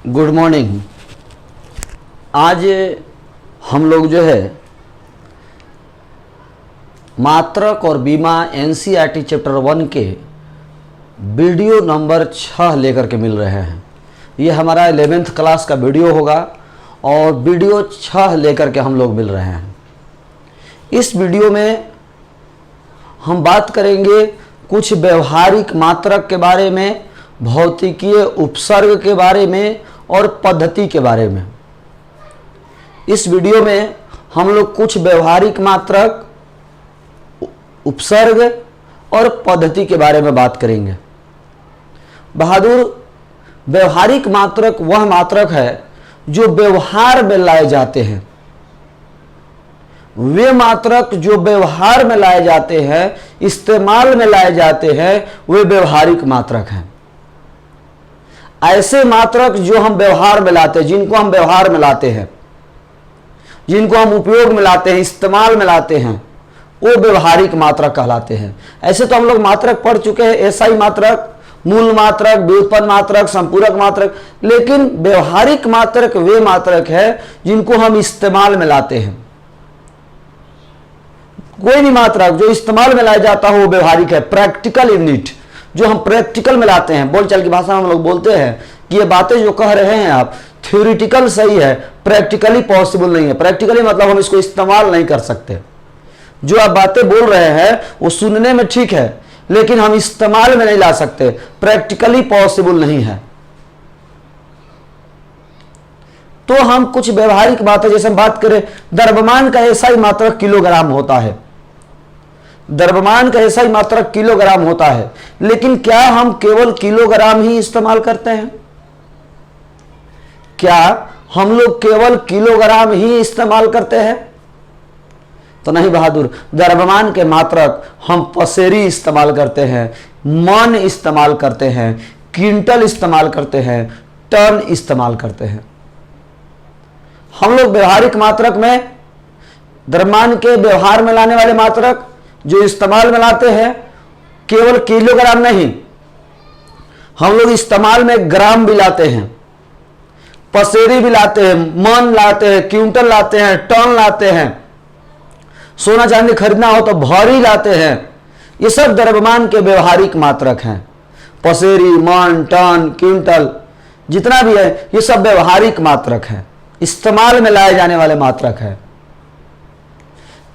Good morning. आज हम लोग जो है मात्रक और बीमा एनसीईआरटी चैप्टर 1 के वीडियो नंबर 6 लेकर के मिल रहे हैं। ये हमारा 11th क्लास का वीडियो होगा और वीडियो 6 लेकर के हम लोग मिल रहे हैं। इस वीडियो में हम बात करेंगे कुछ व्यवहारिक मात्रक के बारे में, भौतिकीय उपसर्ग के बारे में और पद्धति के बारे में। इस वीडियो में हम लोग कुछ व्यवहारिक मात्रक, उपसर्ग और पद्धति के बारे में बात करेंगे। बहादुर, व्यवहारिक मात्रक वह मात्रक है जो व्यवहार में लाए जाते हैं। वे मात्रक जो व्यवहार में लाए जाते हैं, इस्तेमाल में लाए जाते हैं, वे व्यवहारिक मात्रक हैं। ऐसे मात्रक जो हम व्यवहार में लाते हैं, जिनको हम व्यवहार में लाते हैं, जिनको हम उपयोग में लाते हैं, इस्तेमाल में लाते हैं, वो व्यवहारिक मात्रक कहलाते हैं। ऐसे तो हम लोग मात्रक पढ़ चुके हैं, एसआई मात्रक, मूल मात्रक, व्युत्पन्न मात्रक, संपूरक मात्रक। लेकिन व्यवहारिक मात्रक वे मात्रक है जिनको हम इस्तेमाल में लाते हैं। कोई भी मात्रक जो इस्तेमाल में लाया जाता हो वो व्यवहारिक है। प्रैक्टिकल यूनिट जो हम प्रैक्टिकल में लाते हैं, बोलचाल की भाषा में हम लोग बोलते हैं कि ये बातें जो कह रहे हैं आप थ्योरेटिकल सही है, प्रैक्टिकली पॉसिबल नहीं है। प्रैक्टिकली मतलब हम इसको इस्तेमाल नहीं कर सकते। जो आप बातें बोल रहे हैं वो सुनने में ठीक है, लेकिन हम इस्तेमाल में नहीं ला सकते, प्रैक्टिकली पॉसिबल नहीं है। तो हम कुछ व्यवहारिक बातें, जैसे हम बात करें द्रव्यमान का एसआई मात्रक किलोग्राम होता है। द्रव्यमान का एसआई मात्रक किलोग्राम होता है, लेकिन क्या हम केवल किलोग्राम ही इस्तेमाल करते हैं? क्या हम लोग केवल किलोग्राम ही इस्तेमाल करते हैं? तो नहीं बहादुर, द्रव्यमान के मात्रक हम पसेरी इस्तेमाल करते हैं, मन इस्तेमाल करते हैं, क्विंटल इस्तेमाल करते हैं, टन इस्तेमाल करते हैं। हम लोग व्यवहारिक मात्रक में द्रव्यमान के व्यवहार में लाने वाले मात्रक जो इस्तेमाल में लाते हैं, केवल किलोग्राम नहीं, हम लोग इस्तेमाल में ग्राम भी लाते हैं, पसेरी भी लाते हैं, मन लाते हैं, क्विंटल लाते हैं, टन लाते हैं। सोना चांदी खरीदना हो तो भरी लाते हैं। ये सब द्रव्यमान के व्यवहारिक मात्रक हैं। पसेरी, मन, टन, क्विंटल जितना भी है, ये सब व्यवहारिक मात्रक हैं, इस्तेमाल में लाए जाने वाले मात्रक हैं।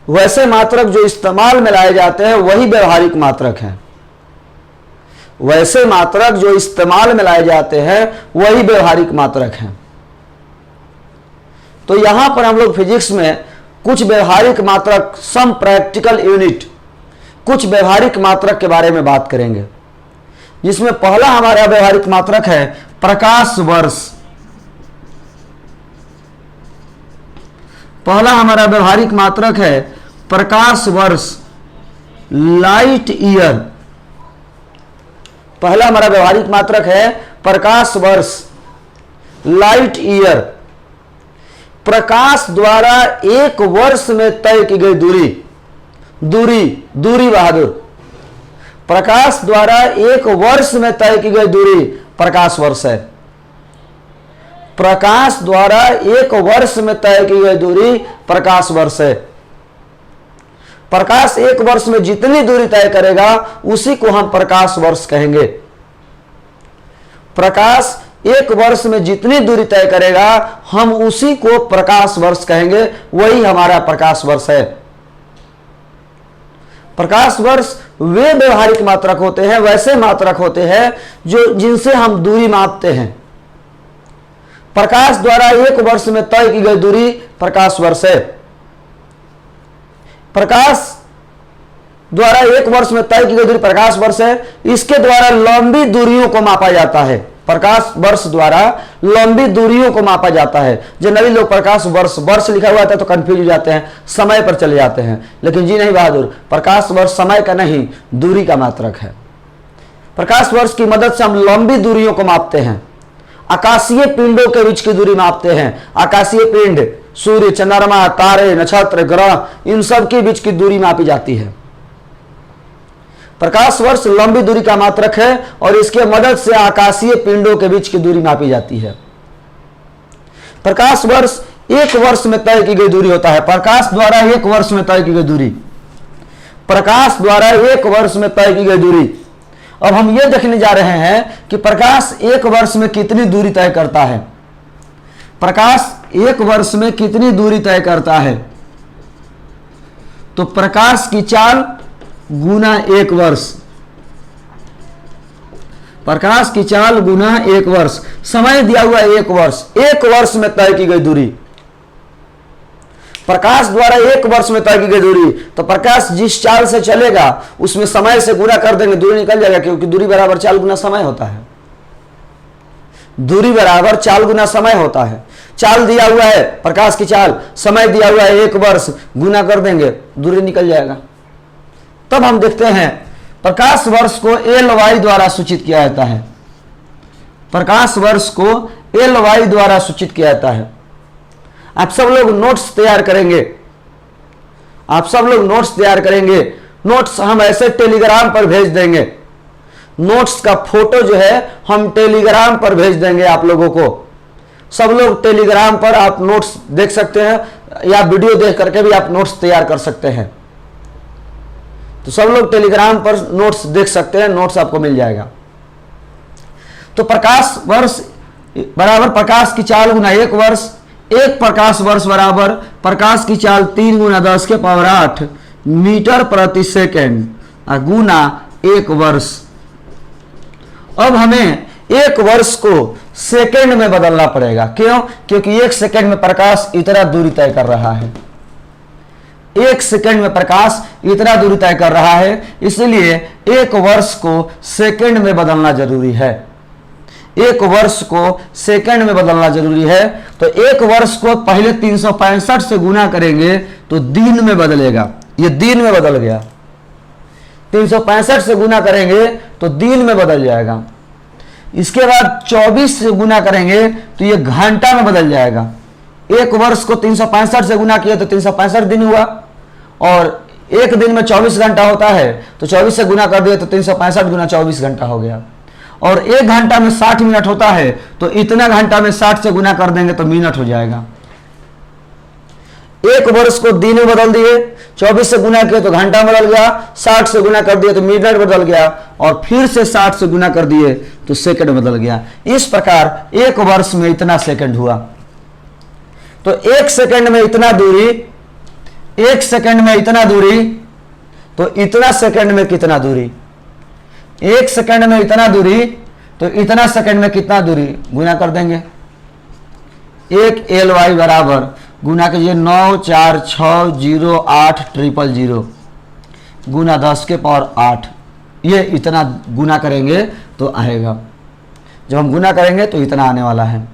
वैसे मात्रक जो इस्तेमाल में लाए जाते हैं वही व्यवहारिक मात्रक हैं। वैसे मात्रक जो इस्तेमाल में लाए जाते हैं वही व्यवहारिक मात्रक हैं। तो यहां पर हम लोग फिजिक्स में कुछ व्यवहारिक मात्रक, सम प्रैक्टिकल यूनिट, कुछ व्यवहारिक मात्रक के बारे में बात करेंगे, जिसमें पहला हमारा व्यवहारिक मात्रक है प्रकाश वर्ष। पहला हमारा व्यवहारिक मात्रक है प्रकाश वर्ष, लाइट ईयर। पहला हमारा व्यवहारिक मात्रक है प्रकाश वर्ष, लाइट ईयर। प्रकाश द्वारा एक वर्ष में तय की गई दूरी बहादुर, प्रकाश द्वारा एक वर्ष में तय की गई दूरी प्रकाश वर्ष है। प्रकाश द्वारा एक वर्ष में तय की गई दूरी प्रकाश वर्ष है। प्रकाश एक वर्ष में जितनी दूरी तय करेगा उसी को हम प्रकाश वर्ष कहेंगे। प्रकाश एक वर्ष में जितनी दूरी तय करेगा हम उसी को प्रकाश वर्ष कहेंगे, वही हमारा प्रकाश वर्ष है। प्रकाश वर्ष वे व्यवहारिक मात्रक होते हैं, वैसे मात्रक होते हैं जो जिनसे हम दूरी मापते हैं। प्रकाश द्वारा एक वर्ष में तय की गई दूरी प्रकाश वर्ष है। प्रकाश द्वारा एक वर्ष में तय की गई दूरी प्रकाश वर्ष है। इसके द्वारा लंबी दूरियों को मापा जाता है। प्रकाश वर्ष द्वारा लंबी दूरियों को मापा जाता है। जनरली लोग प्रकाश वर्ष लिखा हुआ था तो कंफ्यूज हो जाते हैं, समय पर चले जाते हैं। लेकिन जी नहीं बहादुर, प्रकाश वर्ष समय का नहीं, दूरी का मात्रक है। प्रकाश वर्ष की मदद से हम लंबी दूरियों को मापते हैं। आकाशीय पिंडों के बीच की दूरी मापते हैं। आकाशीय पिंड, सूर्य, चंद्रमा, तारे, नक्षत्र, ग्रह, इन सब के बीच की दूरी मापी जाती है। प्रकाश वर्ष लंबी दूरी का मात्रक है और इसके मदद से आकाशीय पिंडों के बीच की दूरी मापी जाती है। प्रकाश वर्ष एक वर्ष में तय की गई दूरी होता है। प्रकाश द्वारा एक वर्ष में तय की गई दूरी, प्रकाश द्वारा एक वर्ष में तय की गई दूरी। अब हम ये देखने जा रहे हैं कि प्रकाश एक वर्ष में कितनी दूरी तय करता है। प्रकाश एक वर्ष में कितनी दूरी तय करता है? तो प्रकाश की चाल गुना एक वर्ष, प्रकाश की चाल गुना एक वर्ष, समय दिया हुआ है एक वर्ष, एक वर्ष में तय की गई दूरी। प्रकाश द्वारा एक वर्ष में तय की गई दूरी, तो प्रकाश जिस चाल से चलेगा उसमें समय से गुना कर देंगे, दूरी निकल जाएगा, क्योंकि दूरी बराबर चाल गुना समय होता है। दूरी बराबर चाल गुना समय होता है। चाल दिया हुआ है प्रकाश की चाल, समय दिया हुआ है एक वर्ष, गुना कर देंगे, दूरी निकल जाएगा। तब हम देखते हैं प्रकाश वर्ष को LY द्वारा सूचित किया जाता है। प्रकाश वर्ष को LY द्वारा सूचित किया जाता है। आप सब लोग नोट्स तैयार करेंगे, आप सब लोग नोट्स तैयार करेंगे। नोट्स हम ऐसे टेलीग्राम पर भेज देंगे, नोट्स का फोटो जो है हम टेलीग्राम पर भेज देंगे आप लोगों को। सब लोग टेलीग्राम पर आप नोट्स देख सकते हैं, या वीडियो देख करके भी आप नोट्स तैयार कर सकते हैं। तो सब लोग टेलीग्राम पर नोट्स देख सकते हैं, नोट्स आपको मिल जाएगा। तो प्रकाश वर्ष बराबर प्रकाश की चाल गुना एक वर्ष, एक प्रकाश वर्ष बराबर प्रकाश की चाल 3 गुना 10 के पावर 8 मीटर प्रति सेकेंड गुना एक वर्ष। अब हमें एक वर्ष को सेकेंड में बदलना पड़ेगा। क्यों? क्योंकि एक सेकेंड में प्रकाश इतना दूरी तय कर रहा है, एक सेकेंड में प्रकाश इतना दूरी तय कर रहा है, इसलिए एक वर्ष को सेकेंड में बदलना जरूरी है। एक वर्ष को सेकेंड में बदलना जरूरी है। तो एक वर्ष को पहले 365 से गुना करेंगे तो दिन में बदलेगा, ये दिन में बदल गया। 365 से गुना करेंगे तो दिन में बदल जाएगा। इसके बाद 24 से गुना करेंगे तो ये घंटा में बदल जाएगा। एक वर्ष को 365 से गुना किया तो 365 दिन हुआ, और एक दिन में 24 घंटा होता है, तो 24 से गुना कर दिया तो 365 गुना 24 घंटा हो गया। और एक घंटा में 60 मिनट होता है, तो इतना घंटा में 60 से गुना कर देंगे तो मिनट हो जाएगा। एक वर्ष को दिन में बदल दिए, 24 से गुना किए तो घंटा बदल गया, 60 से गुना कर दिए तो मिनट बदल गया, और फिर से 60 से गुना कर दिए तो सेकंड बदल गया। इस प्रकार एक वर्ष में इतना सेकंड हुआ। तो एक सेकंड में इतना दूरी, एक सेकंड में इतना दूरी, तो इतना सेकंड में कितना दूरी? एक सेकंड में इतना दूरी, तो इतना सेकंड में कितना दूरी? गुना कर देंगे। एक LY बराबर गुना कीजिए 9460800 गुना 10 के पावर 8, ये इतना गुना करेंगे तो आएगा। जब हम गुना करेंगे तो इतना आने वाला है।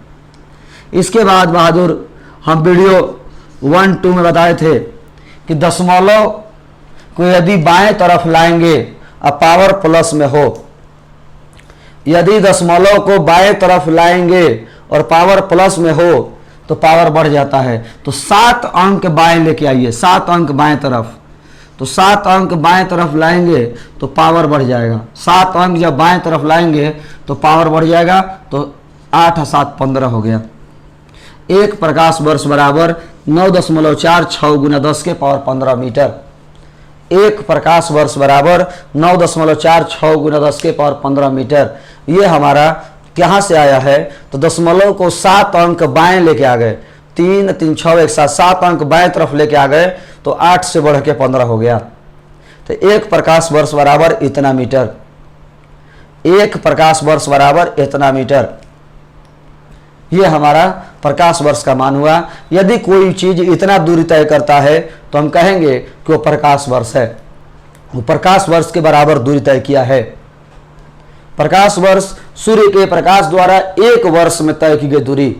इसके बाद बहादुर हम वीडियो 1-2 में बताए थे कि दशमलव को यदि बाएं तरफ लाएंगे अब पावर प्लस में हो, यदि दशमलव को बाएं तरफ लाएंगे और पावर प्लस में हो तो पावर बढ़ जाता है। तो 7 अंक बाएं लेके आइए, 7 अंक बाएं तरफ, तो 7 अंक बाएं तरफ लाएंगे तो पावर बढ़ जाएगा। 7 अंक जब बाएं तरफ लाएंगे तो पावर बढ़ जाएगा, तो 8 और 7 15 हो गया। एक प्रकाश वर्ष बराबर 9.46 गुना 10 के पावर 15 मीटर। एक प्रकाश वर्ष बराबर 9.46 गुना 10 के पावर 15 मीटर। ये हमारा कहाँ से आया है? तो दशमलव को 7 अंक बाएं लेके आ गए, 3 3 6 एक साथ 7 अंक बाएं तरफ लेके आ गए तो 8 से बढ़ के 15 हो गया। तो एक प्रकाश वर्ष बराबर इतना मीटर, एक प्रकाश वर्ष बराबर इतना मीटर। ये हमारा प्रकाश वर्ष का मान हुआ। यदि कोई चीज इतना दूरी तय करता है तो हम कहेंगे कि वो प्रकाश वर्ष है, वो प्रकाश वर्ष के बराबर दूरी तय किया है। प्रकाश वर्ष सूर्य के प्रकाश द्वारा एक वर्ष में तय की गई दूरी,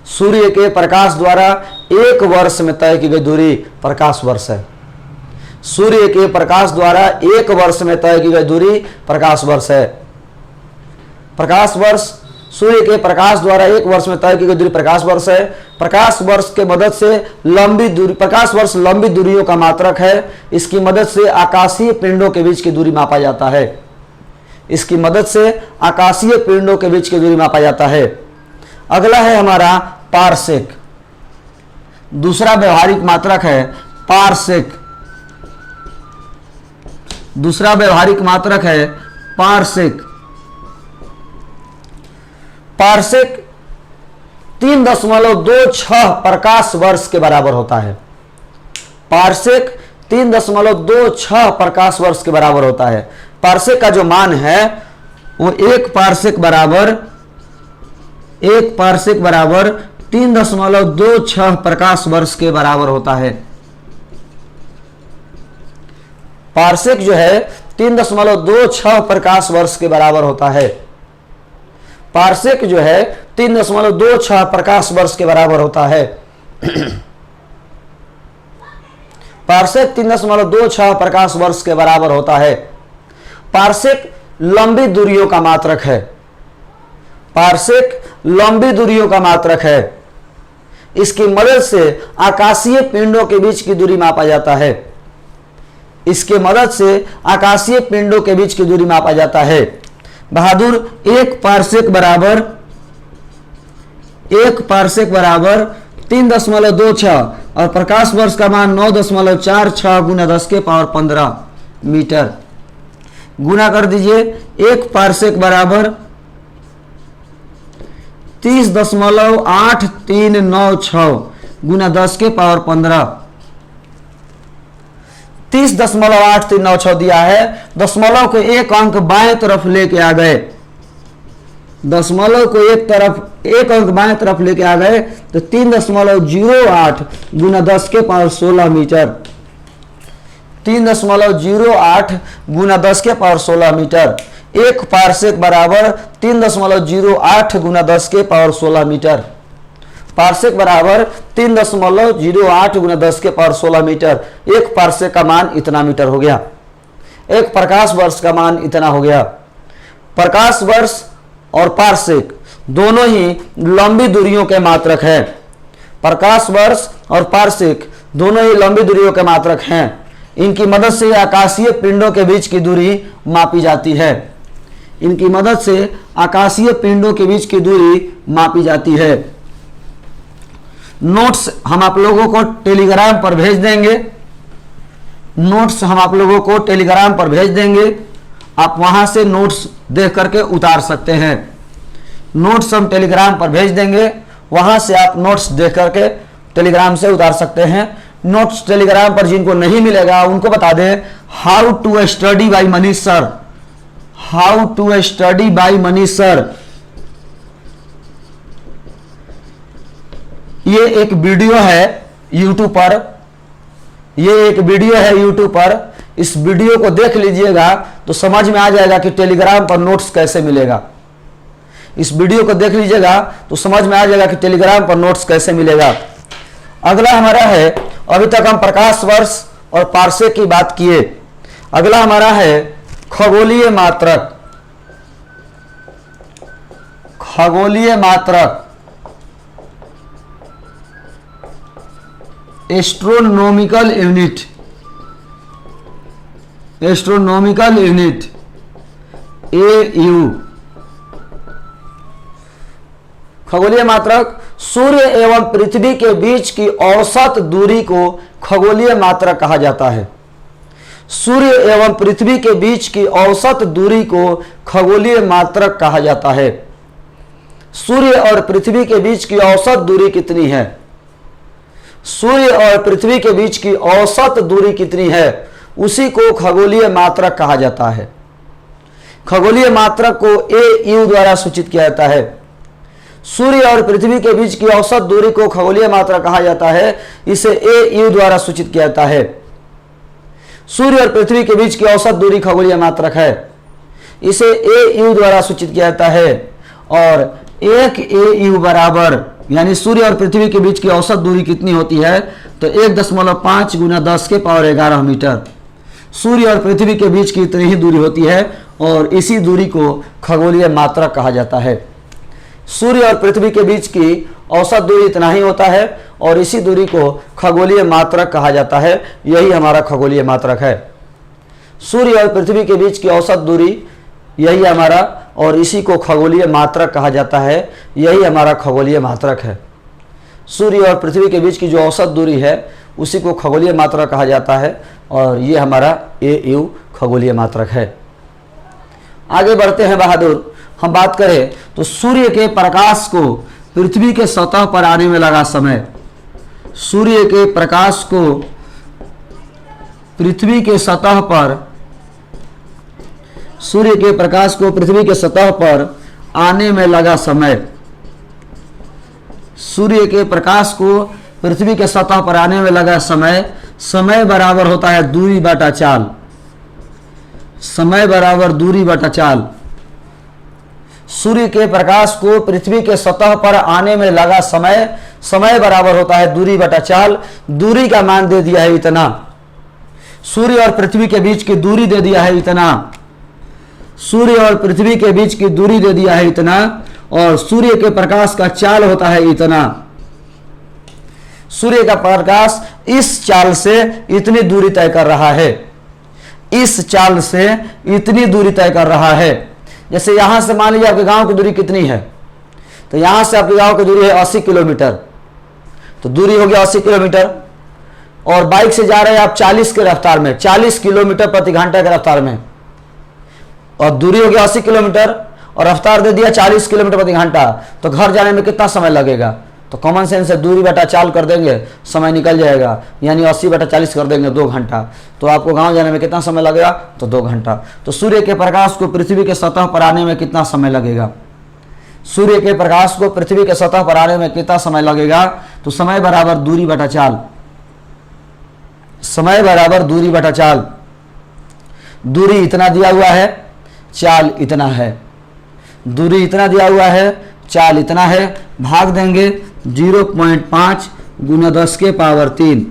सूर्य के प्रकाश द्वारा एक वर्ष में तय की गई दूरी प्रकाश वर्ष है। सूर्य के प्रकाश द्वारा एक वर्ष में तय की गई दूरी प्रकाश वर्ष है। प्रकाश वर्ष सूर्य के प्रकाश द्वारा एक वर्ष में तय की गई दूरी प्रकाश वर्ष है। प्रकाश वर्ष के मदद से लंबी दूरी, प्रकाश वर्ष लंबी दूरियों का मात्रक है। इसकी मदद से आकाशीय पिंडों के बीच की दूरी मापा जाता है। इसकी मदद से आकाशीय पिंडों के बीच की दूरी मापा जाता है। अगला है हमारा पारसेक। दूसरा व्यवहारिक मात्रक है पारसेक। दूसरा व्यवहारिक मात्रक है पारसेक। पारसेक 3.26 प्रकाश वर्ष के बराबर होता है। पारसेक 3.26 प्रकाश वर्ष के बराबर होता है। पारसेक का जो मान है वो एक पारसेक बराबर 3.26 प्रकाश वर्ष के बराबर होता है। पारसेक जो है 3.26 प्रकाश वर्ष के बराबर होता है। पारसेक जो है 3.26 प्रकाश वर्ष के बराबर होता है। पारसेक 3.26 प्रकाश वर्ष के बराबर होता है। पारसेक लंबी दूरियों का मात्रक है। पारसेक लंबी दूरियों का मात्रक है। इसकी मदद से आकाशीय पिंडों के बीच की दूरी मापा जाता है। इसके मदद से आकाशीय पिंडों के बीच की दूरी मापा जाता है। बहादुर एक पारसेक बराबर 3.26 और प्रकाश वर्ष का मान 9.46 गुना 10 के पावर 15 मीटर। गुना कर दीजिए। एक पारसेक बराबर 30.8396 गुना 10 के पावर 15। 30.8396 दिया है। दशमलव को एक अंक बाएं तरफ लेके आ गए। दशमलव को एक अंक बाएं तरफ लेके आ गए तो 3.08 गुना 10 के पावर 16 मीटर। 3.08 गुना 10 के पावर 16 मीटर। एक पारसेक बराबर 3.08 गुना 10 के पावर 16 मीटर। पारसेक बराबर 3.08 गुना 10 के पावर 16 मीटर। एक पारसेक का मान इतना मीटर हो गया। एक प्रकाश वर्ष का मान इतना हो गया। प्रकाश वर्ष और पारसेक दोनों ही लंबी दूरियों के मात्रक हैं। प्रकाश वर्ष और पारसेक दोनों ही लंबी दूरियों के मात्रक हैं। इनकी मदद से आकाशीय पिंडों के बीच की दूरी मापी जाती है। इनकी मदद से आकाशीय पिंडों के बीच की दूरी मापी जाती है। नोट्स हम आप लोगों को टेलीग्राम पर भेज देंगे। नोट्स हम आप लोगों को टेलीग्राम पर भेज देंगे। आप वहां से नोट्स देख करके उतार सकते हैं। नोट्स हम टेलीग्राम पर भेज देंगे। वहां से आप नोट्स देख करके टेलीग्राम से उतार सकते हैं। नोट्स टेलीग्राम पर जिनको नहीं मिलेगा उनको बता दें, how to study by Manish sir. How to study by Manish sir, ये एक वीडियो है यूट्यूब पर। ये एक वीडियो है यूट्यूब पर। इस वीडियो को देख लीजिएगा तो समझ में आ जाएगा कि टेलीग्राम पर नोट्स कैसे मिलेगा। इस वीडियो को देख लीजिएगा तो समझ में आ जाएगा कि टेलीग्राम पर नोट्स कैसे मिलेगा। अगला हमारा है, अभी तक हम प्रकाश वर्ष और पारसेक की बात किए। अगला हमारा है खगोलीय मात्रक। खगोलीय मात्रक, astronomical unit. Astronomical unit AU। खगोलीय मात्रक सूर्य एवं पृथ्वी के बीच की औसत दूरी को खगोलीय मात्रक कहा जाता है। सूर्य एवं पृथ्वी के बीच की औसत दूरी को खगोलीय मात्रक कहा जाता है। सूर्य और पृथ्वी के बीच की औसत दूरी कितनी है? सूर्य और पृथ्वी के बीच की औसत दूरी कितनी है, उसी को खगोलीय मात्रक कहा जाता है। खगोलीय मात्रक को AU द्वारा सूचित किया जाता है। सूर्य और पृथ्वी के बीच की औसत दूरी को खगोलीय मात्रक कहा जाता है। इसे AU द्वारा सूचित किया जाता है। सूर्य और पृथ्वी के बीच की औसत दूरी खगोलीय मात्रक है। इसे AU द्वारा सूचित किया जाता है। और एक AU बराबर, यानी सूर्य और पृथ्वी के बीच की औसत दूरी कितनी होती है, तो 1.5 गुना 10 के पावर 11 मीटर। सूर्य और पृथ्वी के बीच की इतनी ही दूरी होती है और इसी दूरी को खगोलीय मात्रक कहा जाता है। सूर्य और पृथ्वी के बीच की औसत दूरी इतना ही होता है और इसी दूरी को खगोलीय मात्रक कहा जाता है। यही हमारा खगोलीय मात्रक है। सूर्य और पृथ्वी के बीच की औसत दूरी यही हमारा, और इसी को खगोलीय मात्रक कहा जाता है। यही हमारा खगोलीय मात्रक है। सूर्य और पृथ्वी के बीच की जो औसत दूरी है उसी को खगोलीय मात्रक कहा जाता है, और ये हमारा AU खगोलीय मात्रक है। आगे बढ़ते हैं बहादुर। हम बात करें तो सूर्य के प्रकाश को पृथ्वी के सतह पर आने में लगा समय, सूर्य के प्रकाश को पृथ्वी के सतह पर, सूर्य के प्रकाश को पृथ्वी के सतह पर आने में लगा समय, सूर्य के प्रकाश को पृथ्वी के सतह पर आने में लगा समय, समय बराबर होता है दूरी बटा चाल, समय बराबर दूरी बटा चाल। सूर्य के प्रकाश को पृथ्वी के सतह पर आने में लगा समय, समय बराबर होता है दूरी बटा चाल। दूरी का मान दे दिया है इतना, सूर्य और पृथ्वी के बीच की दूरी दे दिया है इतना, सूर्य और पृथ्वी के बीच की दूरी दे दिया है इतना, और सूर्य के प्रकाश का चाल होता है इतना। सूर्य का प्रकाश इस चाल से इतनी दूरी तय कर रहा है, इस चाल से इतनी दूरी तय कर रहा है। जैसे यहां से मान लीजिए आपके गांव की दूरी कितनी है, तो यहां से आपके गांव की दूरी है 80 किलोमीटर, तो दूरी हो गया 80 किलोमीटर, और बाइक से जा रहे हैं आप 40 के रफ्तार में, 40 किलोमीटर प्रति घंटा के रफ्तार में, और दूरी हो गया 80 किलोमीटर और रफ्तार दे दिया 40 किलोमीटर प्रति घंटा, तो घर जाने में कितना समय लगेगा? तो कॉमन सेंस से दूरी बटा चाल कर देंगे, समय निकल जाएगा, यानी 80 बटा 40 कर देंगे 2 घंटा, तो आपको गांव जाने में कितना समय लगेगा? तो 2 घंटा। तो सूर्य के प्रकाश को पृथ्वी के सतह पर आने में कितना समय लगेगा? सूर्य के प्रकाश को पृथ्वी के सतह पर आने में कितना समय लगेगा? तो समय बराबर दूरी बटा चाल, समय बराबर दूरी बटा चाल। दूरी इतना दिया हुआ है, चाल इतना है, दूरी इतना दिया हुआ है, चाल इतना है, भाग देंगे 0.5 गुना 10 के पावर 3,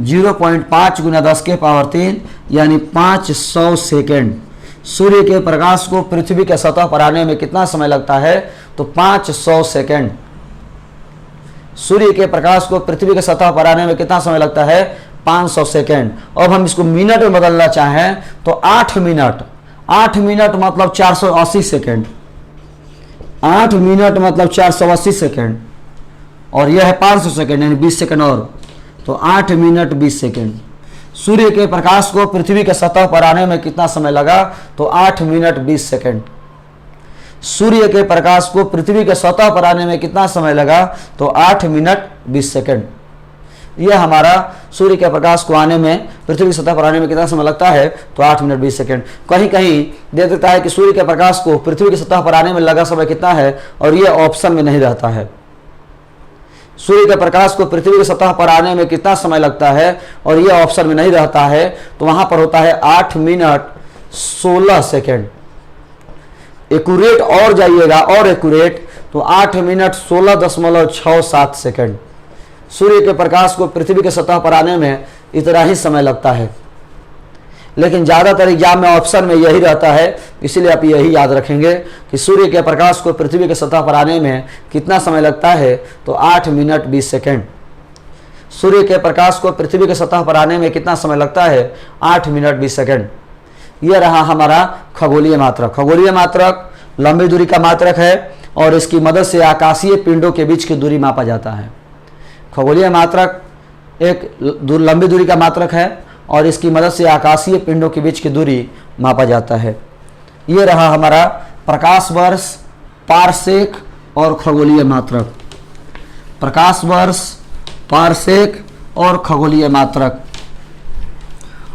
0.5 गुना 10 के पावर 3 यानी 500 सेकेंड। सूर्य के प्रकाश को पृथ्वी के सतह पर आने में कितना समय लगता है? तो 500 सेकेंड। सूर्य के प्रकाश को पृथ्वी के सतह पर आने में कितना समय लगता है? 500 सेकेंड। अब हम इसको मिनट में बदलना चाहें तो 8 मिनट, 8 मिनट मतलब 480 सेकेंड, 8 मिनट मतलब 480 सेकेंड, और यह है 500 सेकेंड यानी 20 सेकेंड और, तो 8 मिनट 20 सेकेंड। सूर्य के प्रकाश को पृथ्वी के सतह पर आने में कितना समय लगा? तो 8 मिनट 20 सेकेंड। सूर्य के प्रकाश को पृथ्वी के सतह पर आने में कितना समय लगा? तो 8 मिनट 20 सेकेंड। यह हमारा सूर्य के प्रकाश को आने में, पृथ्वी की सतह पर आने में कितना समय लगता है? तो 8 मिनट 20 सेकेंड। कहीं कहीं दे देता है कि सूर्य के प्रकाश को पृथ्वी की सतह पर आने में लगा समय कितना है, और यह ऑप्शन में नहीं रहता है। सूर्य के प्रकाश को पृथ्वी की सतह पर आने में कितना समय लगता है और यह ऑप्शन में नहीं रहता है, तो वहां पर होता है 8 मिनट 16 सेकेंड। एक्यूरेट और जाइएगा, और एक्यूरेट, तो 8 मिनट 16.67 सेकेंड। सूर्य के प्रकाश को पृथ्वी के सतह पर आने में इतना ही समय लगता है, लेकिन ज़्यादातर एग्जाम में ऑप्शन में यही रहता है, इसीलिए आप यही याद रखेंगे कि सूर्य के प्रकाश को पृथ्वी के सतह पर आने में कितना समय लगता है? तो 8 मिनट 20 सेकेंड। सूर्य के प्रकाश को पृथ्वी के सतह पर आने में कितना समय लगता है? 8 मिनट 20 सेकेंड। यह रहा हमारा खगोलीय मात्रक। खगोलीय मात्रक लंबी दूरी का मात्रक है, और इसकी मदद से आकाशीय पिंडों के बीच की दूरी मापा जाता है। खगोलीय मात्रक एक लंबी दूरी का मात्रक है, और इसकी मदद से आकाशीय पिंडों के बीच की दूरी मापा जाता है। ये रहा हमारा प्रकाश वर्ष, पारसेक और खगोलीय मात्रक। प्रकाश वर्ष, पारसेक और खगोलीय मात्रक।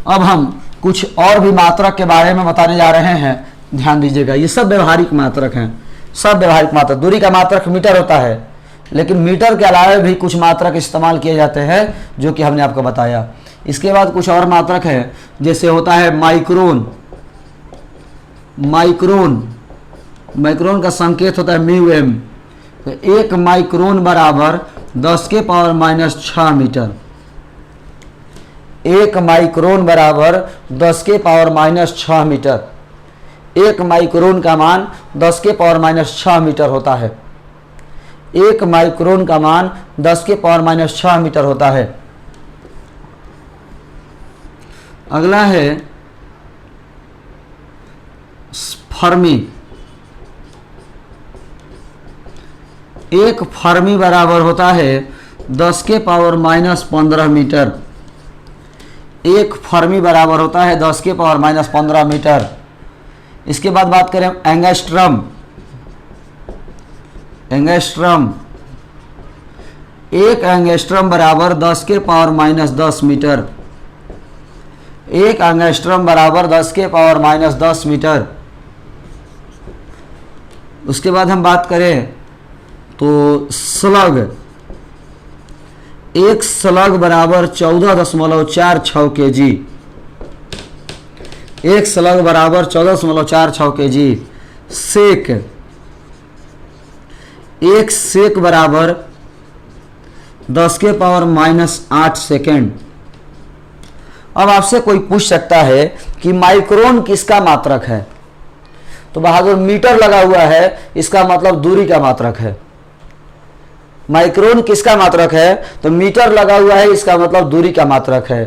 अब हम कुछ और भी मात्रक के बारे में बताने जा रहे हैं, ध्यान दीजिएगा। ये सब व्यवहारिक मात्रक हैं, सब व्यवहारिक मात्रक। दूरी का मात्रक मीटर होता है, लेकिन मीटर के अलावा भी कुछ मात्रक इस्तेमाल किए जाते हैं, जो कि हमने आपको बताया। इसके बाद कुछ और मात्रक है, जैसे होता है माइक्रोन। माइक्रोन, माइक्रोन का संकेत होता है म्यू एम। तो 1 माइक्रोन बराबर 10 के पावर माइनस 6 मीटर। 1 माइक्रोन बराबर 10 के पावर माइनस 6 मीटर। 1 माइक्रोन का मान 10 के पावर माइनस 6 मीटर होता है। 1 माइक्रोन का मान 10 के पावर माइनस 6 मीटर होता है। अगला है फर्मी। एक फर्मी बराबर होता है 10 के पावर -15 मीटर। एक फर्मी बराबर होता है 10 के पावर -15 मीटर। इसके बाद बात करें एंगस्ट्रम। एंगस्ट्रम, एक एंगस्ट्रम बराबर 10 के पावर -10 मीटर। एक एंगस्ट्रम बराबर 10 के पावर -10 मीटर। उसके बाद हम बात करें तो स्लग, एक स्लग बराबर 14.46 kg। एक स्लग बराबर 14.46 kg। सेक, एक सेक बराबर 10 के पावर -8 सेकेंड। अब आपसे कोई पूछ सकता है कि माइक्रोन किसका मात्रक है, तो बहादुर मीटर लगा हुआ है, इसका मतलब दूरी का मात्रक है। माइक्रोन किसका मात्रक है, तो मीटर लगा हुआ है, इसका मतलब दूरी का मात्रक है।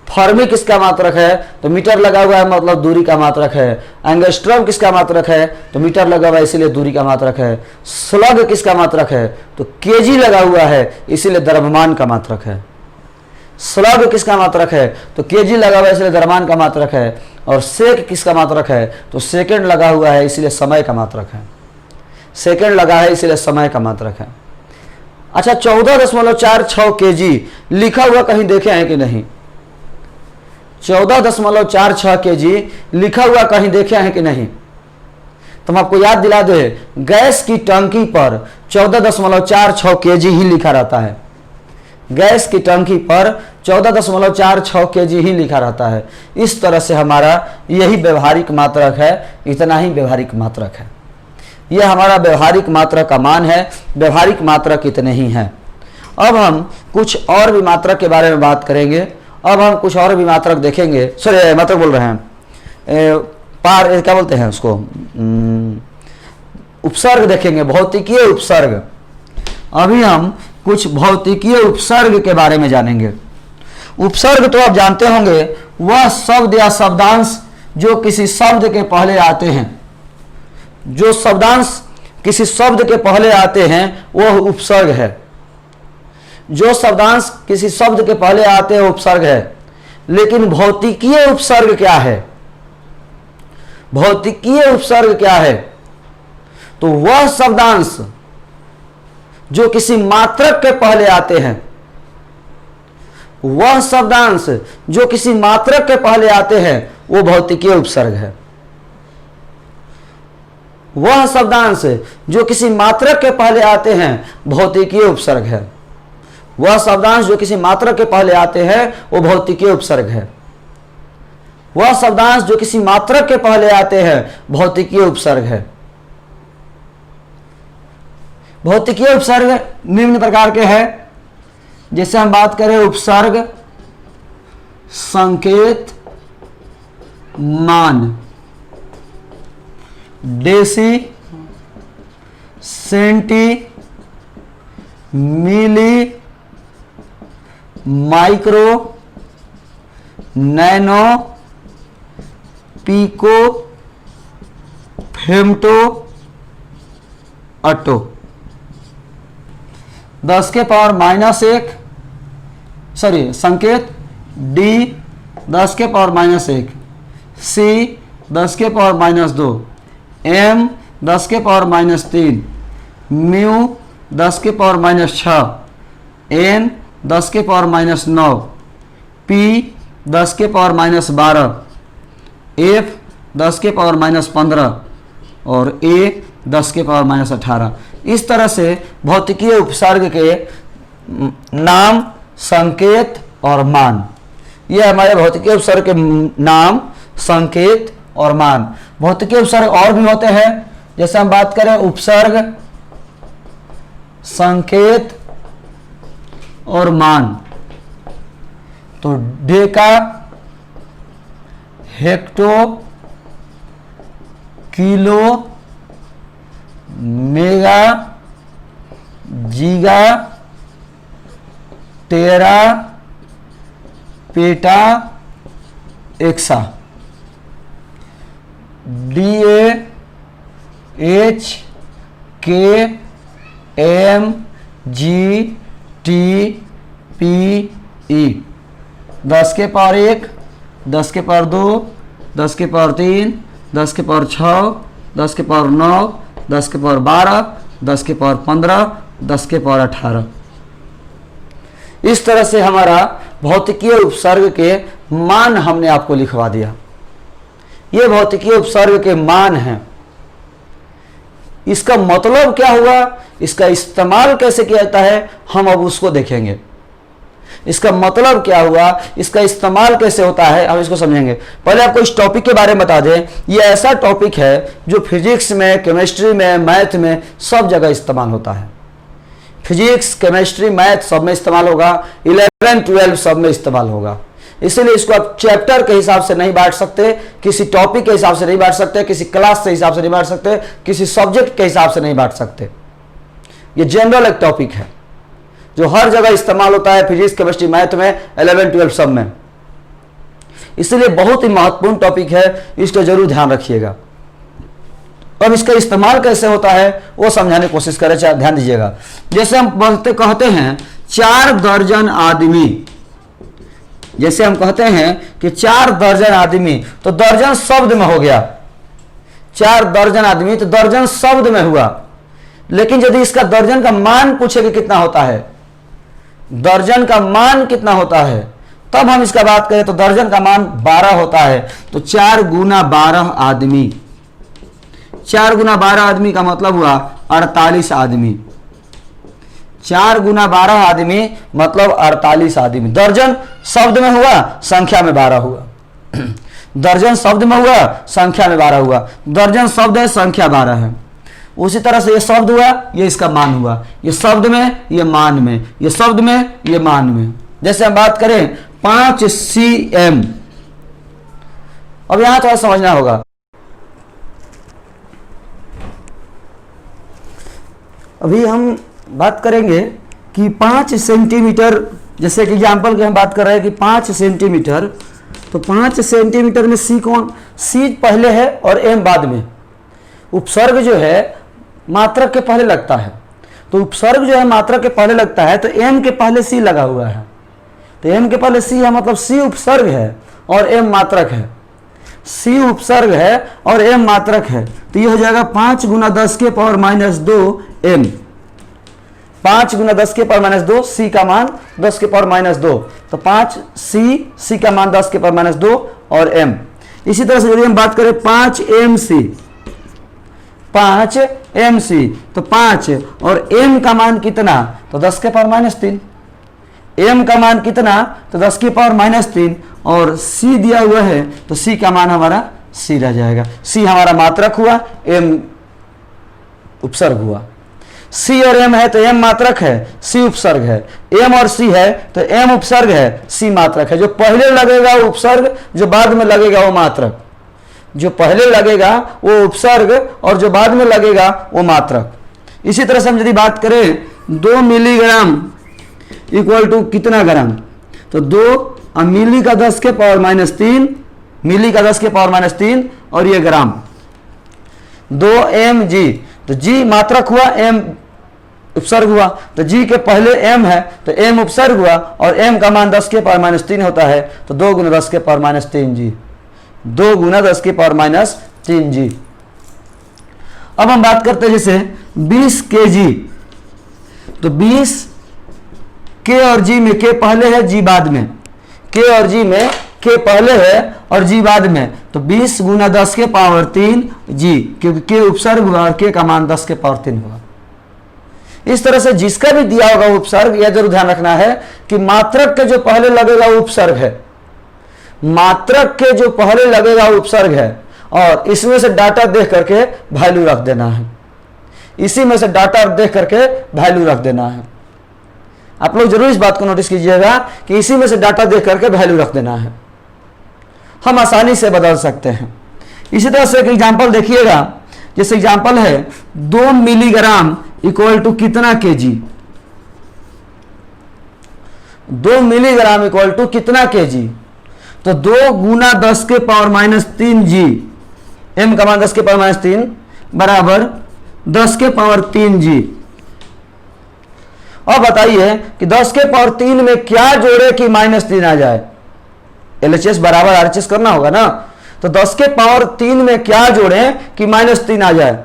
फर्मी किसका मात्रक है, तो मीटर लगा हुआ है, मतलब दूरी का मात्रक है। एंगस्ट्रम किसका मात्रक है, तो मीटर लगा हुआ है, इसीलिए दूरी का मात्रक है। स्लग किसका मात्रक है, तो केजी लगा हुआ है, इसीलिए द्रव्यमान का मात्रक है। स्लग किसका मात्रक है, तो केजी लगा हुआ है, इसलिए द्रव्यमान का मात्रक है। और सेक किसका मात्रक है, तो सेकंड लगा हुआ है, इसलिए समय का मात्रक है। सेकंड लगा है, इसलिए समय का मात्रक है। अच्छा, 14.46 kg लिखा हुआ कहीं देखे हैं कि नहीं? 14.46 kg लिखा हुआ कहीं देखे हैं कि नहीं? तो हम आपको याद दिला दे, गैस की टंकी पर 14.46 kg ही लिखा रहता है। गैस की टंकी पर 14.46 kg ही लिखा रहता है। इस तरह से हमारा यही व्यवहारिक मात्रक है, इतना ही व्यवहारिक मात्रक है। यह हमारा व्यवहारिक मात्रक का मान है। व्यवहारिक मात्रक इतने ही हैं। अब हम कुछ और भी मात्रक के बारे में बात करेंगे। अब हम कुछ और भी मात्रक देखेंगे, सॉरी मात्रक बोल रहे हैं, पार क्या बोलते हैं उसको, उपसर्ग देखेंगे, भौतिकीय उपसर्ग। अभी हम कुछ भौतिकीय उपसर्ग के बारे में जानेंगे। उपसर्ग तो आप जानते होंगे, वह शब्द या शब्दांश जो किसी शब्द के पहले आते हैं। जो शब्दांश किसी शब्द के पहले आते हैं वह उपसर्ग है। जो शब्दांश किसी शब्द के पहले आते हैं उपसर्ग है। लेकिन भौतिकीय उपसर्ग क्या है? भौतिकीय उपसर्ग क्या है? तो वह शब्दांश जो किसी मात्रक के पहले आते हैं, वह शब्दांश जो किसी मात्रक के पहले आते हैं, वो भौतिकीय उपसर्ग है। वह शब्दांश जो किसी मात्रक के पहले आते हैं, भौतिकीय उपसर्ग है। वह शब्दांश जो किसी मात्रक के पहले आते हैं, वो भौतिकीय उपसर्ग है। वह शब्दांश जो किसी मात्रक के पहले आते हैं, भौतिकीय उपसर्ग है। भौतिकीय उपसर्ग निम्न प्रकार के हैं। जैसे हम बात करें उपसर्ग, संकेत, मान, डेसी, सेंटी, मिली, माइक्रो, नैनो, पिको, फेम्टो, अटो। 10 के पावर -1, सॉरी संकेत डी 10 के पावर -1, सी 10 के पावर -2, एम 10 के पावर -3, म्यू 10 के पावर -6, एन 10 के पावर -9, पी 10 के पावर -12, एफ 10 के पावर -15 और ए 10 के पावर -18। इस तरह से भौतिकीय उपसर्ग के नाम, संकेत और मान, यह हमारे भौतिकीय उपसर्ग के नाम, संकेत और मान। भौतिकीय उपसर्ग और भी होते हैं। जैसे हम बात करें उपसर्ग, संकेत और मान, तो deca, hecto, kilo, mega, giga, tera, peta, exa. DA, H, K, M G T P E, 10 के पावर 1, 10 के पावर 2, 10 के पावर 3, 10 के पावर 6, 10 के पावर 9, 10 के पावर 12, 10 के पावर 15, 10 के पावर 18। इस तरह से हमारा भौतिकीय उपसर्ग के मान हमने आपको लिखवा दिया। ये भौतिकीय उपसर्ग के मान हैं। इसका मतलब क्या हुआ, इसका इस्तेमाल कैसे किया जाता है, हम अब उसको देखेंगे। इसका मतलब क्या हुआ, इसका इस्तेमाल कैसे होता है, हम इसको समझेंगे। पहले आपको इस टॉपिक के बारे में बता दें, ये ऐसा टॉपिक है जो फिजिक्स में, केमिस्ट्री में, मैथ में सब जगह इस्तेमाल होता है। फिजिक्स, केमिस्ट्री, मैथ सब में इस्तेमाल होगा, 11, 12 सब में इस्तेमाल होगा। इसलिए इसको आप चैप्टर के हिसाब से नहीं बांट सकते, किसी टॉपिक के हिसाब से नहीं बांट सकते, किसी क्लास के हिसाब से नहीं बांट सकते, किसी सब्जेक्ट के हिसाब से नहीं बांट सकते। ये जनरल एक टॉपिक है जो हर जगह इस्तेमाल होता है, फिजिक्स, केमिस्ट्री, मैथ में, 11, 12 सब में। इसलिए बहुत ही महत्वपूर्ण टॉपिक है, इसको जरूर ध्यान रखिएगा। अब इसका इस्तेमाल कैसे होता है वो समझाने की कोशिश करें, ध्यान दीजिएगा। जैसे हम कहते हैं 4 दर्जन आदमी, जैसे हम कहते हैं कि 4 दर्जन आदमी, तो दर्जन शब्द में हो गया। 4 दर्जन आदमी तो दर्जन शब्द में हुआ। लेकिन यदि इसका दर्जन का मान पूछे कि कितना होता है, दर्जन का मान कितना होता है, तब हम इसका बात करें तो दर्जन का मान 12 होता है। तो 4 गुना 12 आदमी, 4 गुना 12 आदमी का मतलब हुआ 48 आदमी। 4 गुना 12 आदमी मतलब 48 आदमी। दर्जन शब्द में हुआ, संख्या में 12 हुआ। दर्जन शब्द में हुआ, संख्या में 12 हुआ। दर्जन शब्द है, संख्या 12 है। उसी तरह से ये शब्द हुआ, ये इसका मान हुआ। ये शब्द में, ये मान में, ये शब्द में, ये मान में। जैसे हम बात करें 5 cm, अब यहां थोड़ा समझना होगा। अभी हम बात करेंगे कि 5 सेंटीमीटर, जैसे कि एग्जाम्पल की हम बात कर रहे हैं कि 5 सेंटीमीटर, तो 5 सेंटीमीटर में सी कौन, सी पहले है और एम बाद में। उपसर्ग जो है मात्रक के पहले लगता है, तो उपसर्ग जो है मात्रक के पहले लगता है, तो एम के पहले सी लगा हुआ है। तो एम के पहले सी है, मतलब सी उपसर्ग है और एम मात्रक है। सी उपसर्ग है और एम मात्रक है, तो ये हो जाएगा 5 गुना 10 के पावर -2 एम। 5 गुना 10 के पावर -2, सी का मान 10 के पावर -2, तो 5 सी का मान 10 के पावर -2 और एम। इसी तरह से यदि हम बात करें 5 MC, 5 MC, तो 5 और m का मान कितना, तो 10 के पावर -3। m का मान कितना, तो 10 के पावर -3, और c दिया हुआ है तो c का मान हमारा c रह जाएगा। c हमारा मात्रक हुआ, m उपसर्ग हुआ। c और m है तो m मात्रक है, c उपसर्ग है। m और c है तो m उपसर्ग है, c मात्रक है। जो पहले लगेगा वो उपसर्ग, जो बाद में लगेगा वो मात्रक। जो पहले लगेगा वो उपसर्ग और जो बाद में लगेगा वो मात्रक। इसी तरह से हम यदि बात करें 2 मिलीग्राम इक्वल टू कितना ग्राम, तो 2 मिली का 10 के पावर -3, मिली का 10 के पावर -3 और ये ग्राम। 2 mg, तो g मात्रक हुआ, m उपसर्ग हुआ, तो g के पहले m है तो m उपसर्ग हुआ और m का मान 10 के पावर -3 होता है, तो 2 गुना 10 के पावर -3g, 2 गुना 10 के पावर -3g। अब हम बात करते हैं जैसे 20 kg, तो 20 k और g में k पहले है, g बाद में। k और g में k पहले है और g बाद में, तो 20 गुना 10 के पावर 3 g, क्योंकि k उपसर्ग हुआ और k का मान 10 के पावर 3 हुआ। इस तरह से जिसका भी दिया होगा उपसर्ग, यह जरूर ध्यान रखना है कि मात्रक के जो पहले लगेगा वो उपसर्ग है। मात्रक के जो पहले लगेगा वो उपसर्ग है, और इसमें से डाटा देख करके वैल्यू रख देना है। इसी में से डाटा देख करके वैल्यू रख देना है। आप लोग जरूर इस बात को नोटिस कीजिएगा कि इसी में से डाटा देख करके वैल्यू रख देना है, हम आसानी से बदल सकते हैं। इसी तरह से एक एग्जांपल देखिएगा, जैसे एग्जांपल है 2 मिलीग्राम इक्वल टू कितना केजी। 2 मिलीग्राम इक्वल टू कितना केजी, तो 2 गुना 10 के पावर -3 जी, m का मान 10 के पावर -3 बराबर 10 के पावर 3 जी। अब बताइए कि 10 के पावर 3 में क्या जोड़े कि -3 आ जाए। LHS बराबर RHS करना होगा ना, तो 10 के पावर 3 में क्या जोड़े कि -3 आ जाए।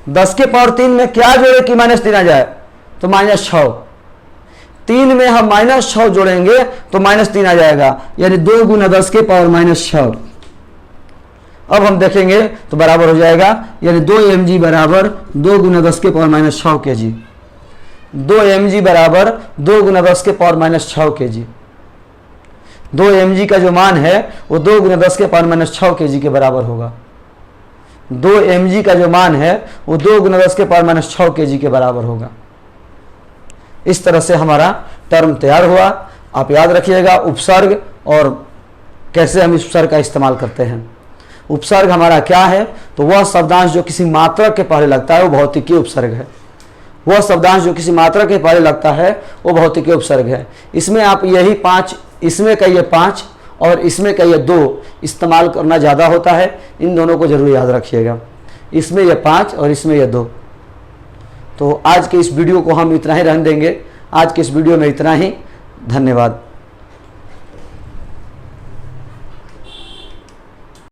10 के पावर 3 में क्या जोड़े कि -3 आ जाए, तो -6। 3 में हम -6 जोड़ेंगे तो -3 आ जाएगा, यानी 2 गुना 10 के पावर -6। अब हम देखेंगे तो बराबर हो जाएगा, यानी 2 mg बराबर 2 गुना 10 के पावर -6 kg। 2 mg बराबर 2 गुना 10 के पावर -6 kg। 2 mg का जो मान है वो 2 गुना 10 के पावर -6 kg के बराबर होगा। 2 mg का जो मान है वो 2 गुना 10 के पावर -6 kg के बराबर होगा। इस तरह से हमारा टर्म तैयार हुआ। आप याद रखिएगा उपसर्ग और कैसे हम इस उपसर्ग का इस्तेमाल करते हैं। उपसर्ग हमारा क्या है, तो वह शब्दांश जो किसी मात्रक के पहले लगता है वो भौतिकीय उपसर्ग है। वह शब्दांश जो किसी मात्रक के पहले लगता है वो भौतिकीय उपसर्ग है। इसमें आप यही 5, इसमें का ये 5 और इसमें का ये 2 इस्तेमाल करना ज़्यादा होता है। इन दोनों को जरूर याद रखिएगा, इसमें ये 5 और इसमें ये 2। तो आज के इस वीडियो को हम इतना ही रहने देंगे। आज के इस वीडियो में इतना ही। धन्यवाद।